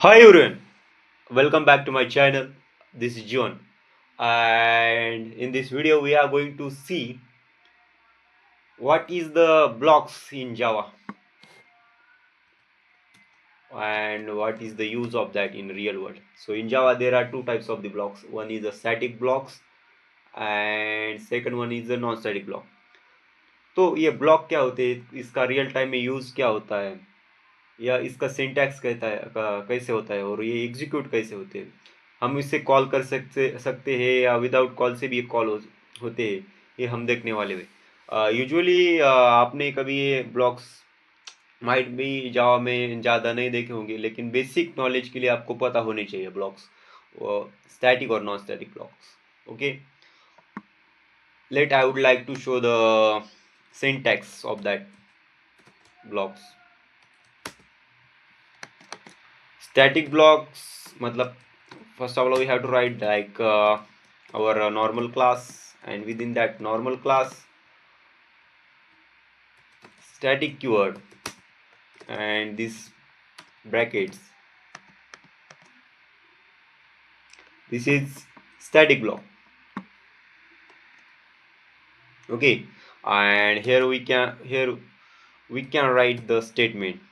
Hi everyone, welcome back to my channel. This is John, and in this video we are going to see what is the blocks in Java and what is the use of that in real world. So in Java there are two types of the blocks. One is the static blocks and second one is the non-static block. तो ये block क्या होते हैं, इसका real time में use क्या होता है या इसका सिंटैक्स कहता है कैसे होता है और ये एग्जीक्यूट कैसे होते हैं। हम इसे कॉल कर सकते सकते हैं या विदाउट कॉल से भी ये होते हैं, ये हम देखने वाले हैं। यूजुअली आपने कभी ये ब्लॉक्स माइट भी जावा में ज़्यादा नहीं देखे होंगे, लेकिन बेसिक नॉलेज के लिए आपको पता होने चाहिए ब्लॉक्स, स्टैटिक और non static blocks. Okay, let I would like to show the syntax of that blocks. Static blocks matlab, first of all we have to write like our normal class, and within that normal class static keyword and this brackets, this is static block. Okay, and here we can write the statement.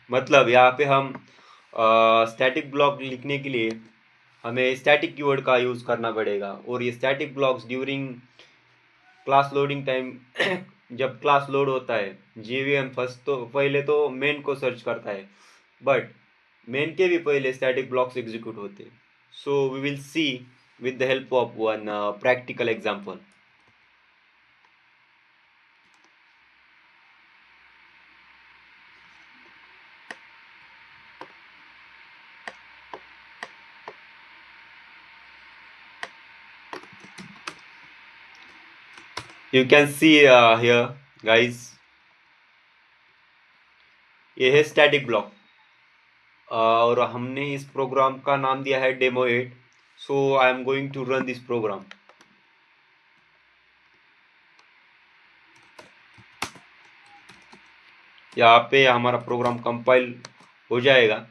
मतलब यहाँ पे हम static block लिखने के लिए हमें static keyword का use करना पड़ेगा, और ये static blocks during class loading time जब क्लास लोड होता है जीवीएम फर्स्ट तो पहले तो मेन को सर्च करता है, बट मेन के भी पहले स्टैटिक ब्लॉक्स एग्जीक्यूट होते हैं। So we will see with the help of one practical example. You can see here guys, ये है स्टैटिक ब्लॉक और हमने इस प्रोग्राम का नाम दिया है demo 8। So I am going to run this program. यहाँ पे हमारा प्रोग्राम कंपाइल हो जाएगा।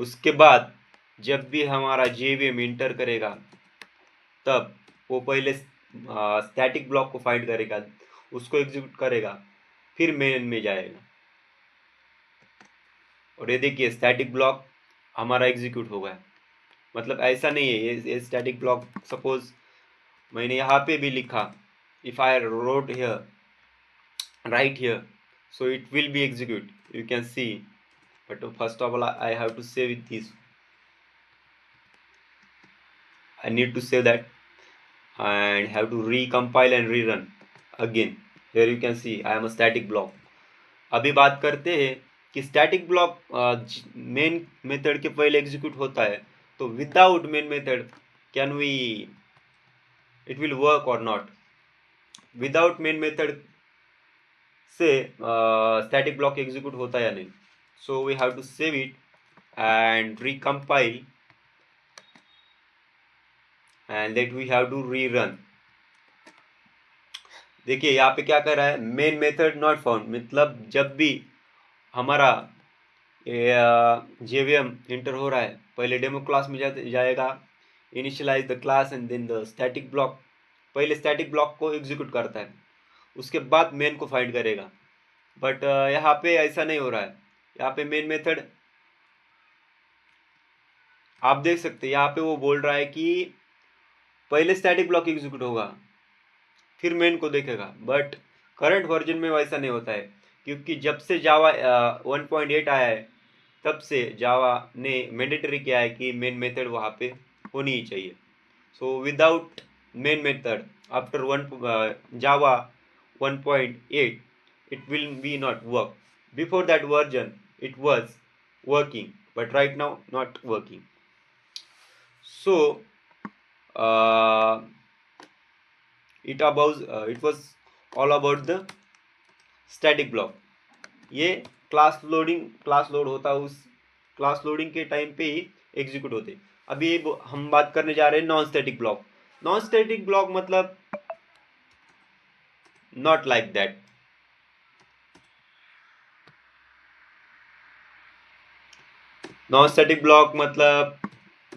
उसके बाद जब भी हमारा जेवीएम इंटर करेगा तब वो पहले स्टैटिक ब्लॉक को फाइंड करेगा, उसको एग्जीक्यूट करेगा, फिर मेन में जाएगा। और ये देखिए स्टैटिक ब्लॉक हमारा एग्जीक्यूट हो गया। मतलब ऐसा नहीं है ये स्टैटिक ब्लॉक, सपोज मैंने यहाँ पे भी लिखा, if I wrote here right here, so it will be execute, you can see, but first of all I have to save it this, I need to save that and have to recompile and rerun again. Here you can see I am a static block. अभी बात करते हैं कि static block main method के पहले execute होता है, तो without main method can we it will work और नॉट। विदाउट मेन मेथड से स्टैटिक ब्लॉक एग्जीक्यूट होता है या नहीं। So we have to save it and recompile and that we have to rerun। देखिए यहाँ पे क्या कर रहा है, मेन मेथड नॉट फाउंड, मतलब जब भी हमारा जेवीएम इंटर हो रहा है पहले डेमो क्लास में जाएगा, initialise the class and then the static block, पहले स्टैटिक ब्लॉक को एग्जीक्यूट करता है, उसके बाद मेन को फाइंड करेगा। बट यहाँ पे ऐसा नहीं हो रहा है। यहाँ पे मेन मेथड आप देख सकते हैं, यहाँ पे वो बोल रहा है कि पहले स्टैटिक ब्लॉक एग्जीक्यूट होगा फिर मेन को देखेगा, बट करंट वर्जन में वैसा नहीं होता है, क्योंकि जब से जावा 1.8 आया है तब से जावा ने मैंडेटरी किया है कि मेन मेथड वहाँ पे होनी ही चाहिए। So without main method after one Java 1.8 it will be not work. Before that version it was working, but right now not working. So uh, it was all about the static block। ये class load होता है, उस class loading के time पे ही execute होते। अभी हम बात करने जा रहे हैं non static block. Non static block मतलब not like that. Non static block मतलब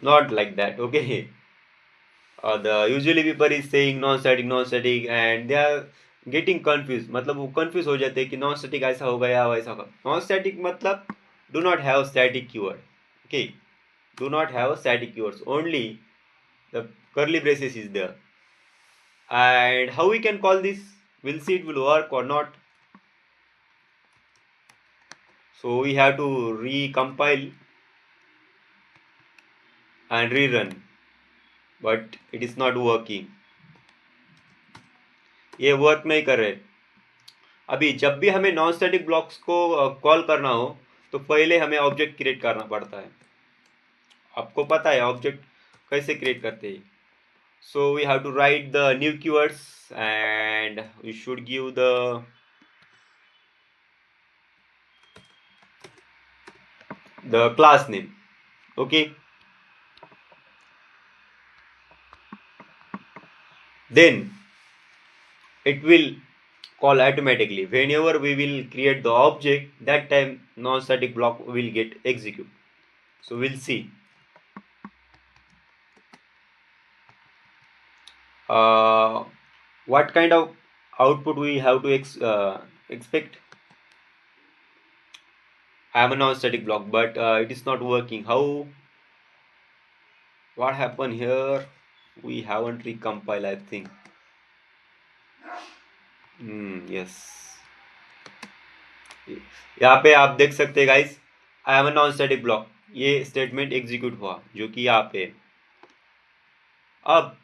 not like that, okay. The usually people is saying non static and they are getting confused, मतलब वो confuse हो जाते हैं कि नॉन स्टैटिक ऐसा होगा या वैसा होगा. नॉन स्टैटिक मतलब do not have static keyword, okay. Do not have static keywords, only the curly braces is there. And how we can call this, we'll see it will work or not. So we have to recompile and rerun, but it is not working. ये work नहीं कर रहे. अभी जब भी हमें non static blocks को call करना हो तो पहले हमें ऑब्जेक्ट क्रिएट करना पड़ता है. आपको पता है ऑब्जेक्ट कैसे क्रिएट करते हैं. So we have to write the new keywords and we should give the class name, okay. Then it will call automatically whenever we will create the object, that time non static block will get execute. So we'll see what kind of output we have to expect. I am a non-static block, but it is not working. How? What happened here? We haven't recompiled, I think. Yes. यहाँ पे आप देख सकते हैं guys, I am a non static block. ये statement execute हुआ जो कि यहाँ पे. अब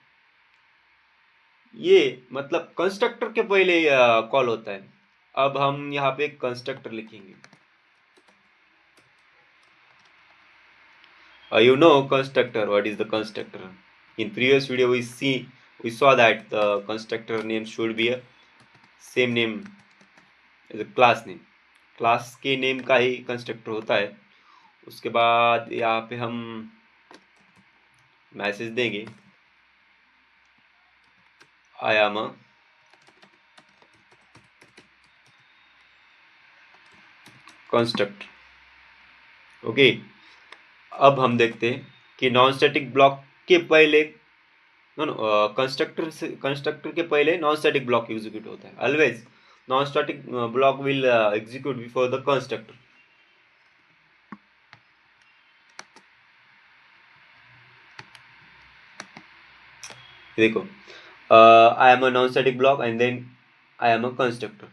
ये मतलब कंस्ट्रक्टर के पहले कॉल होता है. अब हम यहाँ पे कंस्ट्रक्टर लिखेंगे. You know constructor, what is the constructor? In previous video we saw that the constructor name should be a same name as a class name. Class के नेम का ही कंस्ट्रक्टर होता है. उसके बाद यहाँ पे हम मैसेज देंगे I am a constructor, okay. अब हम देखते हैं कि नॉन स्टैटिक ब्लॉक के पहले कंस्ट्रक्टर के पहले नॉन स्टैटिक ब्लॉक एग्जीक्यूट होता है. Always non static block will execute before the constructor. देखो, I am a non-static block and then I am a constructor.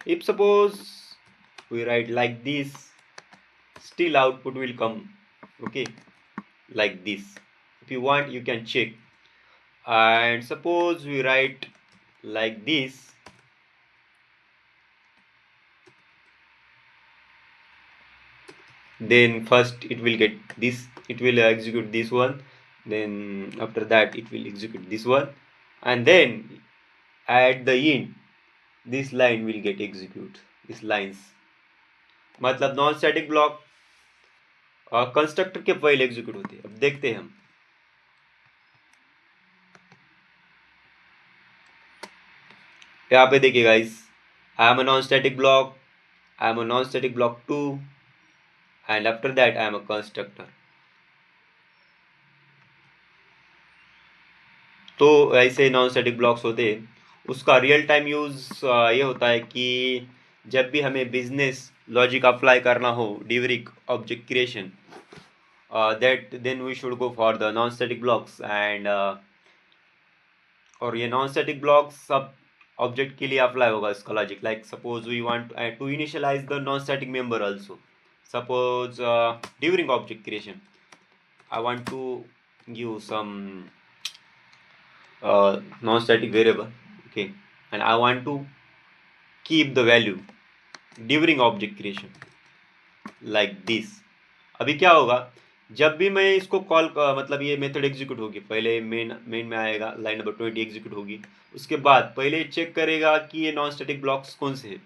If suppose we write like this, still output will come, okay, like this. If you want, you can check. And suppose we write like this, then first it will get this, it will execute this one, then after that it will execute this one, and then at the end this line will get execute, these lines. मतलब non static block constructor के पहले execute होते हैं. अब देखते हैं हम. यहाँ पे देखिए guys, I am a non static block, I am a non static block 2 and after that I am a constructor. तो ऐसे नॉन स्टैटिक ब्लॉक्स होते हैं. उसका रियल टाइम यूज ये होता है कि जब भी हमें बिजनेस लॉजिक अप्लाई करना हो during object creation, that then we should go for the non-static blocks. and और ये non-static blocks सब ऑब्जेक्ट के लिए अप्लाई होगा इसका logic. Like suppose we want to initialise the non-static member also. Suppose during object creation I want to give some non-static variable, okay, and I want to keep the value during object creation like this. अभी क्या होगा, जब भी मैं इसको call मतलब ये method execute होगी, पहले मेन में आएगा, लाइन नंबर 20 एग्जीक्यूट होगी. उसके बाद पहले चेक करेगा कि ये नॉन स्टैटिक ब्लॉक्स कौन से हैं.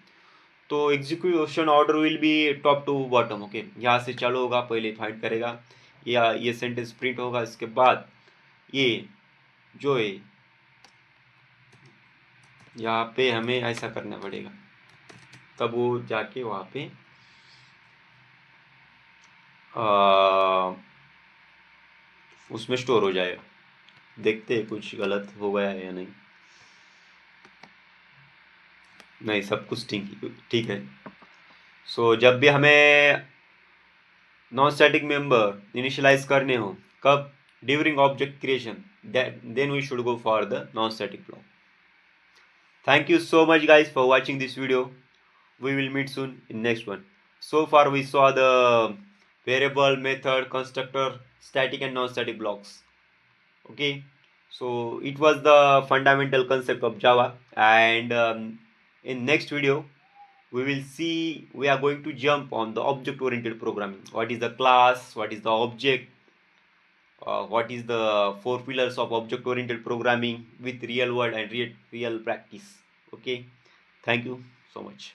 तो execution order will be top to bottom, okay. यहाँ से चालू होगा, पहले फाइंड करेगा या ये सेंटेंस प्रिंट होगा. इसके बाद ये जो है यहाँ पे हमें ऐसा करना पड़ेगा, तब वो जाके वहाँ पे उसमें स्टोर हो जाएगा। देखते हैं कुछ गलत हो गया है या नहीं। नहीं, सब कुछ ठीक ठीक है। सो जब भी हमें नॉन स्टैटिक मेंबर इनिशियलाइज करने हो, कब? During object creation, then we should go for the non static block. Thank you so much guys for watching this video. We will meet soon in next one. So far we saw the variable, method, constructor, static and non-static blocks. Okay, so it was the fundamental concept of Java, and in next video we are going to jump on the object oriented programming. What is the class, what is the object, what is the four pillars of object oriented programming with real world and real practice. Okay, thank you so much.